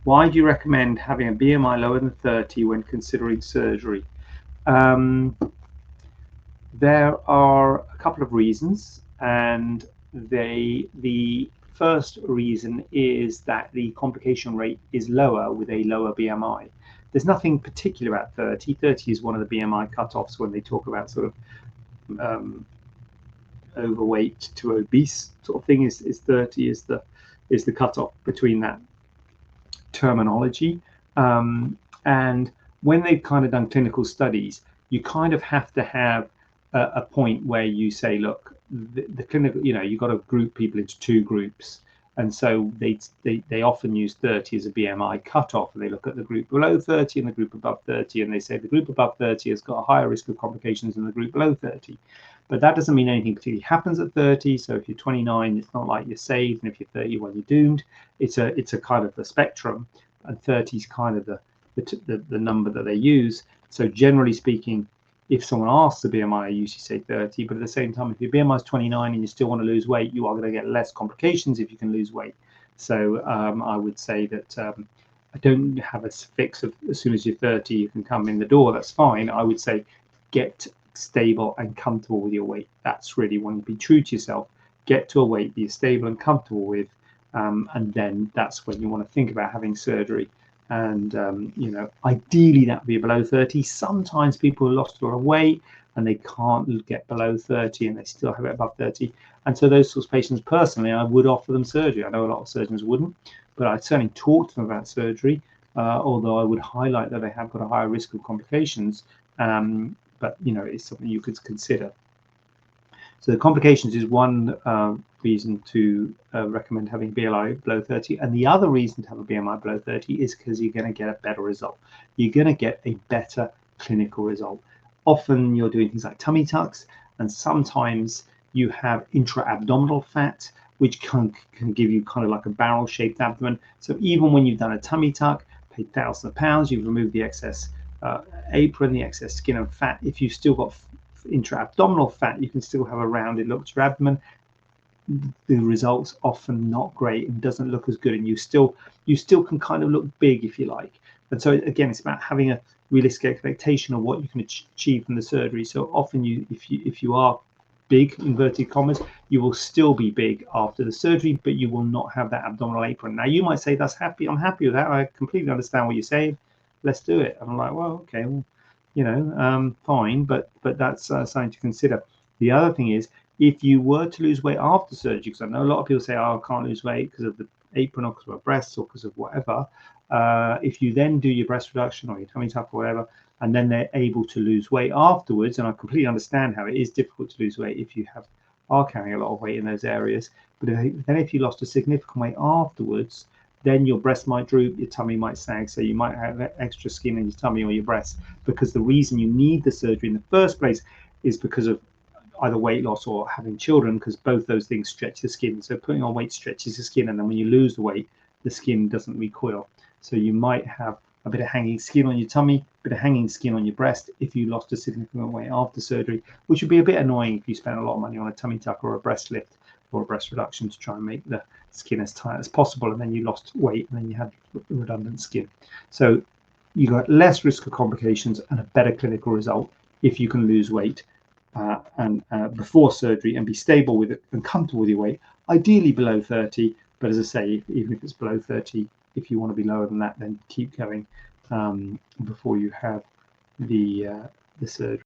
Why do you recommend having a BMI lower than 30 when considering surgery? Um, there are a couple of reasons, and the first reason is that the complication rate is lower with a lower BMI. There's nothing particular about 30. 30 is one of the BMI cutoffs when they talk about sort of overweight to obese sort of thing. Is 30 is the cutoff between that terminology. And when they've kind of done clinical studies, you kind of have to have a point where you say, look, the clinical, you've got to group people into two groups. And so they often use 30 as a BMI cutoff, and they look at the group below 30 and the group above 30, and they say the group above 30 has got a higher risk of complications than the group below 30. But that doesn't mean anything particularly happens at 30. So if you're 29, it's not like you're saved, and if you're 31, you're doomed. It's a kind of a spectrum, and 30 is kind of the number that they use. So generally speaking, if someone asks the BMI, I usually say 30, but at the same time, if your BMI is 29 and you still want to lose weight, you are going to get less complications if you can lose weight. So I would say that I don't have a fix of as soon as you're 30, you can come in the door. That's fine. I would say get stable and comfortable with your weight. That's really when you be true to yourself. Get to a weight that you're stable and comfortable with, and then that's when you want to think about having surgery. And ideally that would be below 30. Sometimes people have lost a lot of weight and they can't get below 30 and they still have it above 30. And so those sorts of patients, personally, I would offer them surgery. I know a lot of surgeons wouldn't, but I'd certainly talk to them about surgery, although I would highlight that they have got a higher risk of complications. But it's something you could consider. So the complications is one reason to recommend having BMI below 30, and the other reason to have a BMI below 30 is because you're going to get a better result. You're going to get a better clinical result. Often you're doing things like tummy tucks, and sometimes you have intra-abdominal fat, which can give you kind of like a barrel-shaped abdomen. So even when you've done a tummy tuck, paid thousands of pounds, you've removed the excess apron, the excess skin and fat. If you've still got intra-abdominal fat, you can still have a rounded look to your abdomen. The results often not great and doesn't look as good, and you still can kind of look big if you like. And so again, it's about having a realistic expectation of what you can achieve from the surgery. So often if you are big, inverted commas, you will still be big after the surgery, but you will not have that abdominal apron. Now you might say, I'm happy with that, I completely understand what you're saying, let's do it. And I'm like, well, okay, well, fine, but that's something to consider. The other thing is, if you were to lose weight after surgery, because I know a lot of people say, oh, I can't lose weight because of the apron or because of my breasts or because of whatever. If you then do your breast reduction or your tummy tuck or whatever, and then they're able to lose weight afterwards, and I completely understand how it is difficult to lose weight if you are carrying a lot of weight in those areas. But then if you lost a significant weight afterwards, then your breast might droop, your tummy might sag, so you might have extra skin in your tummy or your breast, because the reason you need the surgery in the first place is because of either weight loss or having children, because both those things stretch the skin. So putting on weight stretches the skin, and then when you lose the weight, the skin doesn't recoil. So you might have a bit of hanging skin on your tummy, a bit of hanging skin on your breast if you lost a significant weight after surgery, which would be a bit annoying if you spent a lot of money on a tummy tuck or a breast lift or a breast reduction to try and make the skin as tight as possible, and then you lost weight and then you had redundant skin. So you got less risk of complications and a better clinical result if you can lose weight and before surgery and be stable with it and comfortable with your weight, ideally below 30. But as I say, even if it's below 30, if you want to be lower than that, then keep going before you have the surgery.